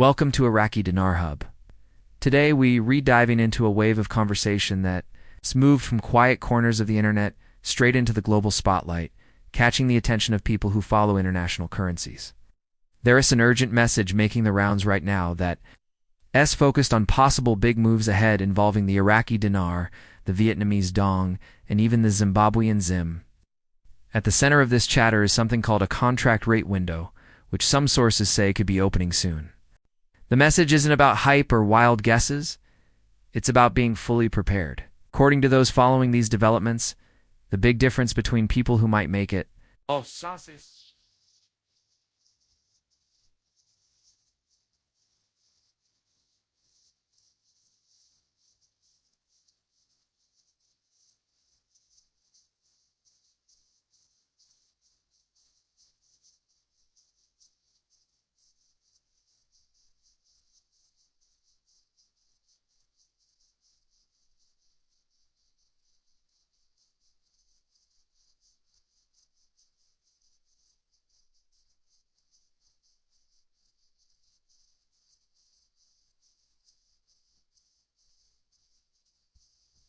Welcome to Iraqi Dinar Hub. Today we re-diving into a wave of conversation that's moved from quiet corners of the internet straight into the global spotlight, catching the attention of people who follow international currencies. There is an urgent message making the rounds right now that's focused on possible big moves ahead involving the Iraqi dinar, the Vietnamese dong, and even the Zimbabwean zim. At the center of this chatter is something called a contract rate window, which some sources say could be opening soon. The message isn't about hype or wild guesses. It's about being fully prepared. According to those following these developments, the big difference between people who might make it. Oh, sauces.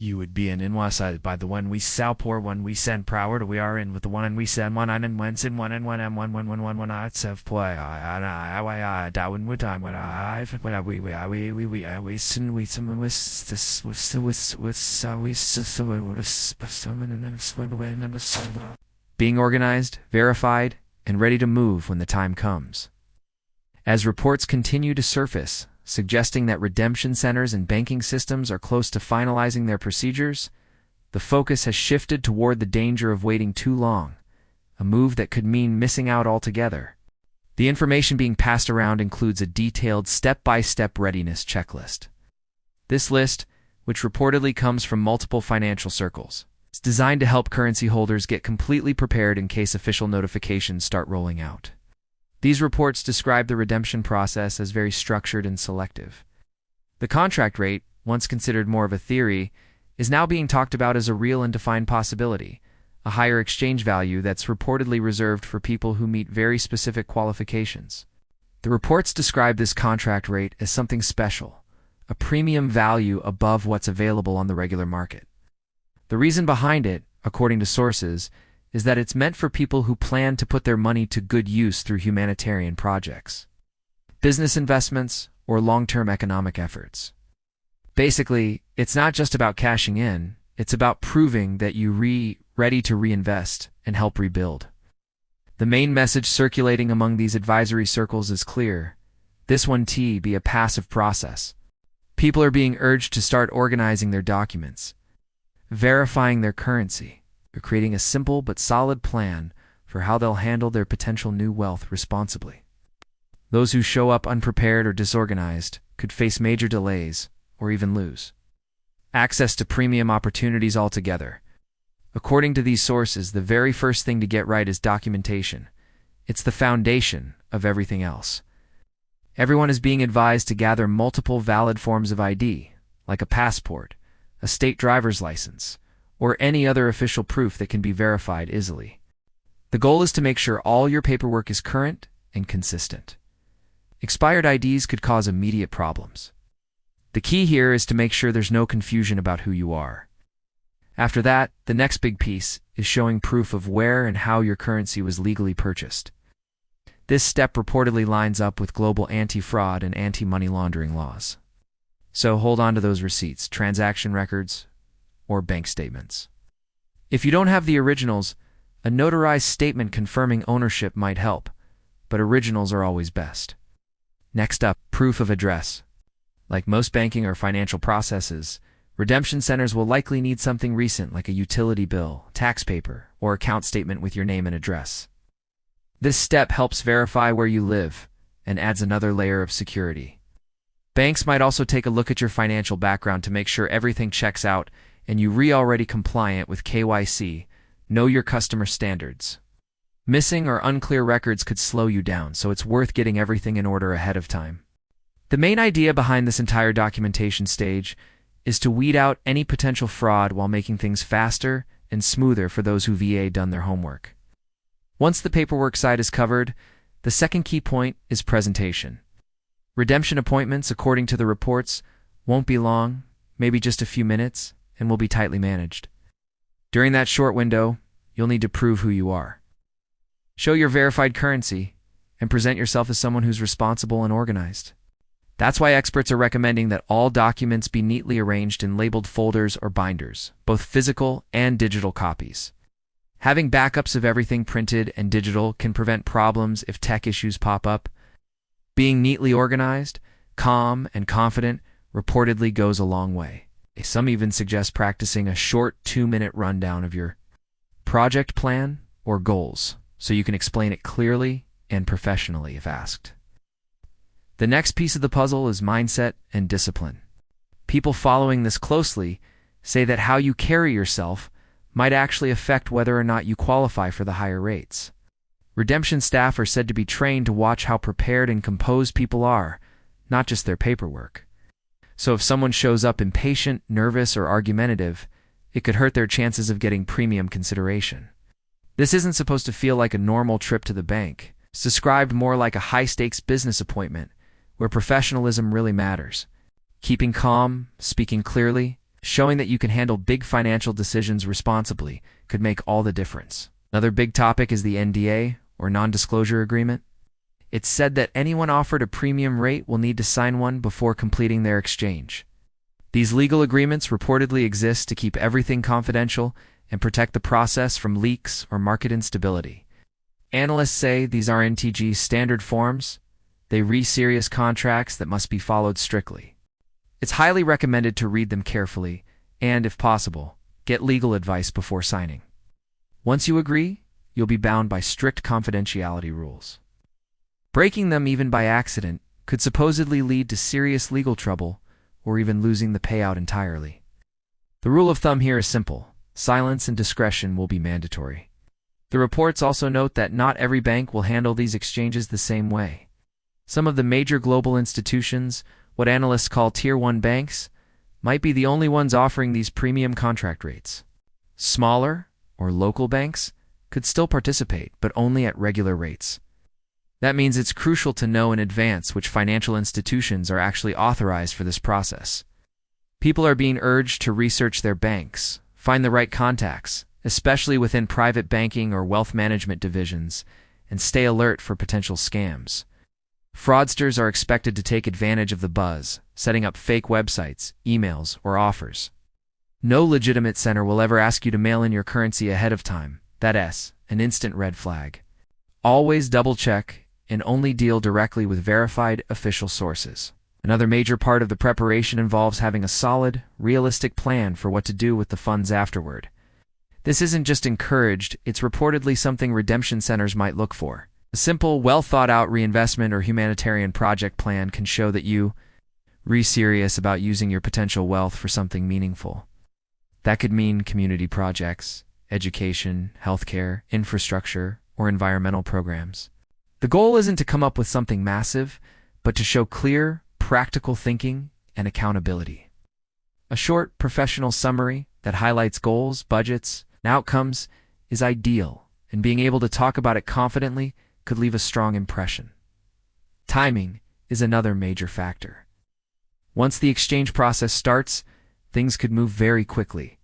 You would be an inwaside by the one we sell poor one we send proud we are in with the one and we send one and whence in one and one and one I self play I down with time when I we sin we some with this with being organized, verified, and ready to move when the time comes. As reports continue to surface, suggesting that redemption centers and banking systems are close to finalizing their procedures, the focus has shifted toward the danger of waiting too long, a move that could mean missing out altogether. The information being passed around includes a detailed step-by-step readiness checklist. This list, which reportedly comes from multiple financial circles, is designed to help currency holders get completely prepared in case official notifications start rolling out. These reports describe the redemption process as very structured and selective. The contract rate, once considered more of a theory, is now being talked about as a real and defined possibility, a higher exchange value that's reportedly reserved for people who meet very specific qualifications. The reports describe this contract rate as something special, a premium value above what's available on the regular market. The reason behind it, according to sources, is that it's meant for people who plan to put their money to good use through humanitarian projects, business investments, or long-term economic efforts. Basically, it's not just about cashing in, it's about proving that you're ready to reinvest and help rebuild. The main message circulating among these advisory circles is clear. This won't be a passive process. People are being urged to start organizing their documents, verifying their currency, or creating a simple but solid plan for how they'll handle their potential new wealth responsibly. Those who show up unprepared or disorganized could face major delays or even lose access to premium opportunities altogether. According to these sources, the very first thing to get right is documentation. It's the foundation of everything else. Everyone is being advised to gather multiple valid forms of ID, like a passport, a state driver's license, or any other official proof that can be verified easily. The goal is to make sure all your paperwork is current and consistent. Expired IDs could cause immediate problems. The key here is to make sure there's no confusion about who you are. After that, the next big piece is showing proof of where and how your currency was legally purchased. This step reportedly lines up with global anti-fraud and anti-money laundering laws. So hold on to those receipts, transaction records, or bank statements. If you don't have the originals, a notarized statement confirming ownership might help, but originals are always best. Next up, proof of address. Like most banking or financial processes, redemption centers will likely need something recent like a utility bill, tax paper, or account statement with your name and address. This step helps verify where you live and adds another layer of security. Banks might also take a look at your financial background to make sure everything checks out and you're already compliant with KYC, know your customer standards. Missing or unclear records could slow you down, so it's worth getting everything in order ahead of time. The main idea behind this entire documentation stage is to weed out any potential fraud while making things faster and smoother for those who've done their homework. Once the paperwork side is covered, the second key point is presentation. Redemption appointments, according to the reports, won't be long, maybe just a few minutes, and will be tightly managed. During that short window, you'll need to prove who you are. Show your verified currency and present yourself as someone who's responsible and organized. That's why experts are recommending that all documents be neatly arranged in labeled folders or binders, both physical and digital copies. Having backups of everything printed and digital can prevent problems if tech issues pop up. Being neatly organized, calm, and confident reportedly goes a long way. Some even suggest practicing a short 2-minute rundown of your project plan or goals so you can explain it clearly and professionally if asked. The next piece of the puzzle is mindset and discipline. People following this closely say that how you carry yourself might actually affect whether or not you qualify for the higher rates. Redemption staff are said to be trained to watch how prepared and composed people are, not just their paperwork. So if someone shows up impatient, nervous, or argumentative, it could hurt their chances of getting premium consideration. This isn't supposed to feel like a normal trip to the bank. It's described more like a high-stakes business appointment, where professionalism really matters. Keeping calm, speaking clearly, showing that you can handle big financial decisions responsibly could make all the difference. Another big topic is the NDA, or non-disclosure agreement. It's said that anyone offered a premium rate will need to sign one before completing their exchange. These legal agreements reportedly exist to keep everything confidential and protect the process from leaks or market instability. Analysts say these are NTG standard forms. They read serious contracts that must be followed strictly. It's highly recommended to read them carefully and, if possible, get legal advice before signing. Once you agree, you'll be bound by strict confidentiality rules. Breaking them even by accident could supposedly lead to serious legal trouble or even losing the payout entirely. The rule of thumb here is simple. Silence and discretion will be mandatory. The reports also note that not every bank will handle these exchanges the same way. Some of the major global institutions, what analysts call Tier 1 banks, might be the only ones offering these premium contract rates. Smaller, or local banks, could still participate, but only at regular rates. That means it's crucial to know in advance which financial institutions are actually authorized for this process. People are being urged to research their banks, find the right contacts, especially within private banking or wealth management divisions, and stay alert for potential scams. Fraudsters are expected to take advantage of the buzz, setting up fake websites, emails, or offers. No legitimate center will ever ask you to mail in your currency ahead of time. That's an instant red flag. Always double-check and only deal directly with verified official sources. Another major part of the preparation involves having a solid, realistic plan for what to do with the funds afterward. This isn't just encouraged, it's reportedly something redemption centers might look for. A simple, well-thought-out reinvestment or humanitarian project plan can show that you're serious about using your potential wealth for something meaningful. That could mean community projects, education, healthcare, infrastructure, or environmental programs. The goal isn't to come up with something massive, but to show clear, practical thinking and accountability. A short, professional summary that highlights goals, budgets, and outcomes is ideal, and being able to talk about it confidently could leave a strong impression. Timing is another major factor. Once the exchange process starts, things could move very quickly.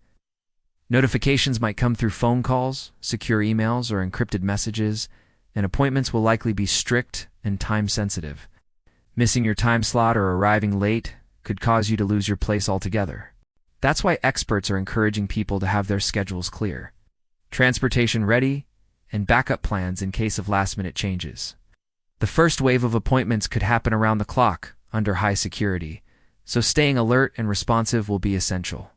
Notifications might come through phone calls, secure emails, or encrypted messages, and appointments will likely be strict and time-sensitive. Missing your time slot or arriving late could cause you to lose your place altogether. That's why experts are encouraging people to have their schedules clear, transportation ready, and backup plans in case of last-minute changes. The first wave of appointments could happen around the clock, under high security, so staying alert and responsive will be essential.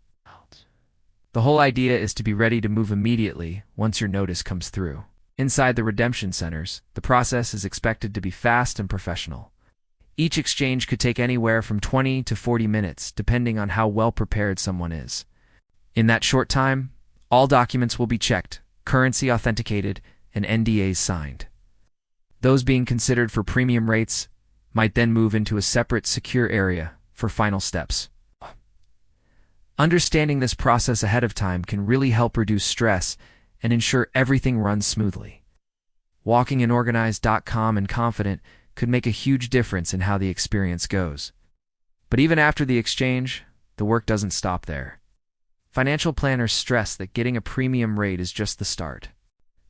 The whole idea is to be ready to move immediately once your notice comes through. Inside the redemption centers, the process is expected to be fast and professional. Each exchange could take anywhere from 20 to 40 minutes, depending on how well prepared someone is. In that short time, all documents will be checked, currency authenticated, and NDAs signed. Those being considered for premium rates might then move into a separate, secure area for final steps. Understanding this process ahead of time can really help reduce stress and ensure everything runs smoothly. Walking in organized, calm, and confident could make a huge difference in how the experience goes. But even after the exchange, the work doesn't stop there. Financial planners stress that getting a premium rate is just the start.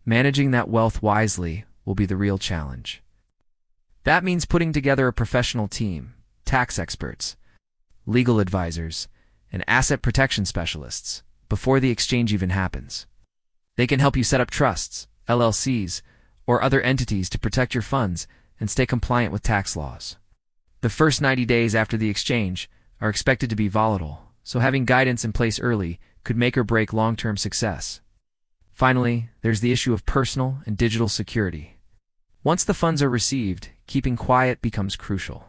Managing that wealth wisely will be the real challenge. That means putting together a professional team, tax experts, legal advisors, and asset protection specialists before the exchange even happens. They can help you set up trusts, LLCs, or other entities to protect your funds and stay compliant with tax laws. The first 90 days after the exchange are expected to be volatile, so having guidance in place early could make or break long-term success. Finally, there's the issue of personal and digital security. Once the funds are received, keeping quiet becomes crucial.